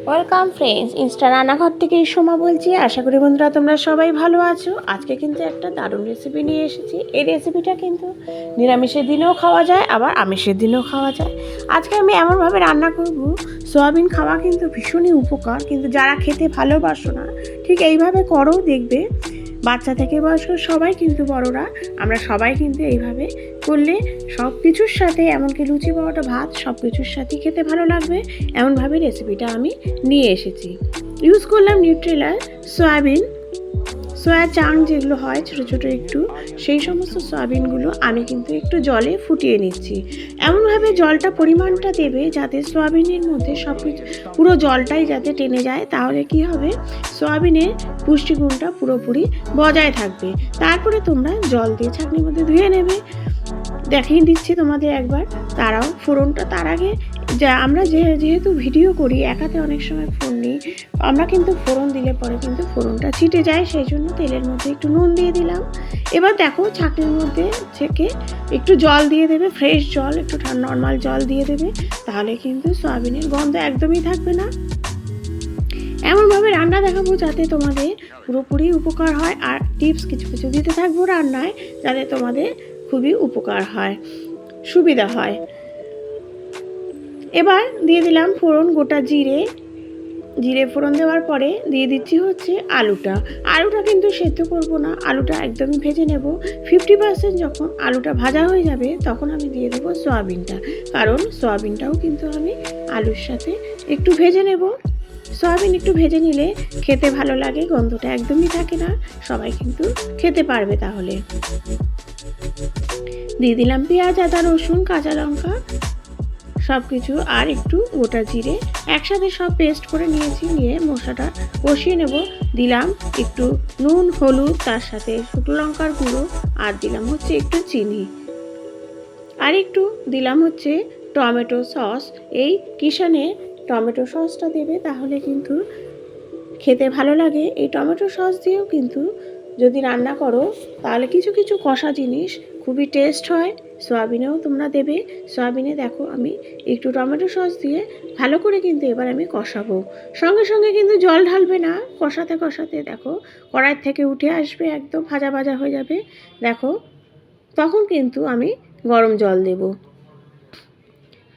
Welcome friends, Insta রান্নাঘর থেকে এই সময় বলছি। আশা করি বন্ধুরা তোমরা সবাই ভালো আছো। আজকে কিন্তু একটা দারুণ রেসিপি নিয়ে এসেছি। এই রেসিপিটা কিন্তু নিরামিষের দিনেও খাওয়া যায়, আবার আমিষের দিনেও খাওয়া যায়। আজকে আমি এমনভাবে রান্না করব, সোয়াবিন খাওয়া কিন্তু ভীষণই উপকার, কিন্তু যারা খেতে ভালোবাসো না ঠিক এইভাবে করো, দেখবে বাচ্চা থেকে বয়স্ক সবাই কিন্তু, বড়রা আমরা সবাই কিন্তু এইভাবে করলে সব কিছুর সাথে, এমনকি লুচি পরোটা ভাত সব কিছুর সাথে খেতে ভালো লাগবে। এমনভাবে রেসিপিটা আমি নিয়ে এসেছি। ইউজ করলাম নিউট্রেলার সয়াবিন, সয়া চাং যেগুলো হয় ছোটো ছোটো একটু, সেই সমস্ত সয়াবিনগুলো আমি কিন্তু একটু জলে ফুটিয়ে নিচ্ছি। এমনভাবে জলটা পরিমাণটা দেবে যাতে সয়াবিনের মধ্যে সব কিছু পুরো জলটাই যাতে টেনে যায়, তাহলে কি হবে, সয়াবিনের পুষ্টিগুণটা পুরোপুরি বজায় থাকবে। তারপরে তোমরা জল দিয়ে ছাঁকনির মধ্যে ধুয়ে নেবে। দেখিয়ে দিচ্ছি তোমাদের একবার। তারাও ফোড়নটা তার আগে, যা আমরা যেহেতু ভিডিও করি একাতে অনেক সময় ফোন নিই, আমরা কিন্তু ফোড়ন দিলে পরে কিন্তু ফোড়নটা ছিটে যায়, সেই জন্য তেলের মধ্যে একটু নুন দিয়ে দিলাম। এবার দেখো ছাঁকনির মধ্যে থেকে একটু জল দিয়ে দেবে, ফ্রেশ জল, একটু নর্মাল জল দিয়ে দেবে, তাহলে কিন্তু সয়াবিনের গন্ধ একদমই থাকবে না। এমনভাবে রান্না দেখাবো যাতে তোমাদের পুরোপুরি উপকার হয়, আর টিপস কিছু কিছু দিতে থাকবো রান্নায় যাতে তোমাদের খুবই উপকার হয়, সুবিধা হয়। এবার দিয়ে দিলাম ফোড়ন, গোটা জিরে ফোড়ন দেওয়ার পরে দিয়ে দিচ্ছি হচ্ছে আলুটা কিন্তু সেদ্ধ করব না, আলুটা একদমই ভেজে নেব। 50% যখন আলুটা ভাজা হয়ে যাবে তখন আমি দিয়ে দেবো সয়াবিনটা, কারণ সয়াবিনটাও কিন্তু আমি আলুর সাথে একটু ভেজে নেব। সয়াবিন একটু ভেজে নিলে খেতে ভালো লাগে, গন্ধটা একদমই থাকে না, সবাই কিন্তু খেতে পারবে। তাহলে দিয়ে দিলাম পেঁয়াজ, আদা, রসুন, কাঁচা লঙ্কা সব কিছু, আর একটু গোটা জিরে একসাথে সব পেস্ট করে নিয়েছি। নিয়ে মশলাটা কষিয়ে নেব। দিলাম একটু নুন, হলুদ, তার সাথে শুকনো লঙ্কার গুঁড়ো, আর দিলাম হচ্ছে একটু চিনি, আর একটু দিলাম হচ্ছে টমেটো সস। এই কিষানে টমেটো সসটা দেবে, তাহলে কিন্তু খেতে ভালো লাগে। এই টমেটো সস দিয়েও কিন্তু যদি রান্না করো তাহলে কিছু কিছু কষা জিনিস খুবই টেস্ট হয়। সয়াবিনেও তোমরা দেবে। সয়াবিনে দেখো আমি একটু টমেটো সস দিয়ে ভালো করে কিন্তু এবার আমি কষাবো। সঙ্গে সঙ্গে কিন্তু জল ঢালবে না, কষাতে কষাতে দেখো কড়াই থেকে উঠে আসবে, একদম ভাজা ভাজা হয়ে যাবে। দেখো তখন কিন্তু আমি গরম জল দেব।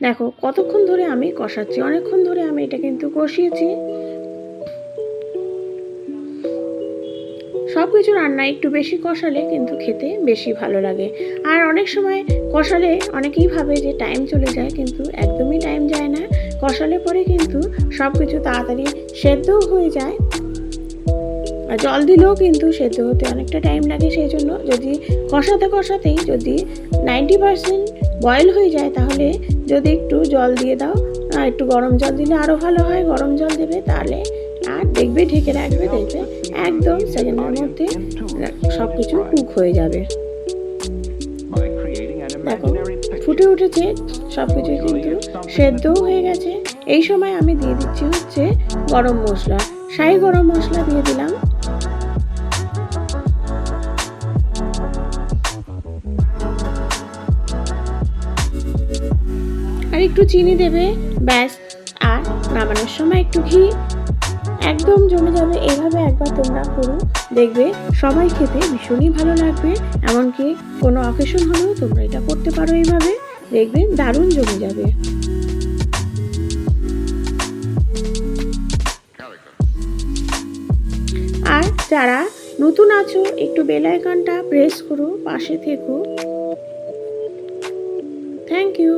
দেখো কতক্ষণ ধরে আমি কষাচ্ছি, অনেকক্ষণ ধরে আমি এটা কিন্তু কষিয়েছি। সব কিছু রান্না একটু বেশি কষালে কিন্তু খেতে বেশি ভালো লাগে। আর অনেক সময় কষালে অনেকেই ভাবে যে টাইম চলে যায়, কিন্তু একদমই টাইম যায় না। কষালে পরে কিন্তু সব কিছু তাড়াতাড়ি সেদ্ধও হয়ে যায়, আর জল দিলেও কিন্তু সেদ্ধ হতে অনেকটা টাইম লাগে। সেই জন্য যদি কষাতে কষাতেই যদি 90% বয়েল হয়ে যায়, তাহলে যদি একটু জল দিয়ে দাও, একটু গরম জল দিলে আরও ভালো হয়। গরম জল দেবে, তাহলে আর দেখবে ঢেকে রাখবে, দেখবে একদম সেকেন্ডের মধ্যে সব কিছু কুক হয়ে যাবে। দেখো ফুটে উঠেছে, সব কিছু কিন্তু সেদ্ধও হয়ে গেছে। এই সময় আমি দিয়ে দিচ্ছি হচ্ছে গরম মশলা, শাহি গরম মশলা দিয়ে দিলাম। আর একটু চিনি দেবে, ব্যাস। আর নামানোর সময় একটু ঘি, একদম জমে যাবে। এইভাবে একবার তোমরা করো, দেখবে সবাই খেতে ভীষণই ভালো লাগবে। এমনকি কোনো অকেশন হলেও তোমরা এটা করতে পারো, এইভাবে দেখবে দারুণ জমে যাবে। আর যারা নতুন আছো একটু বেল আইকনটা প্রেস করো, পাশে থেকো। Thank you.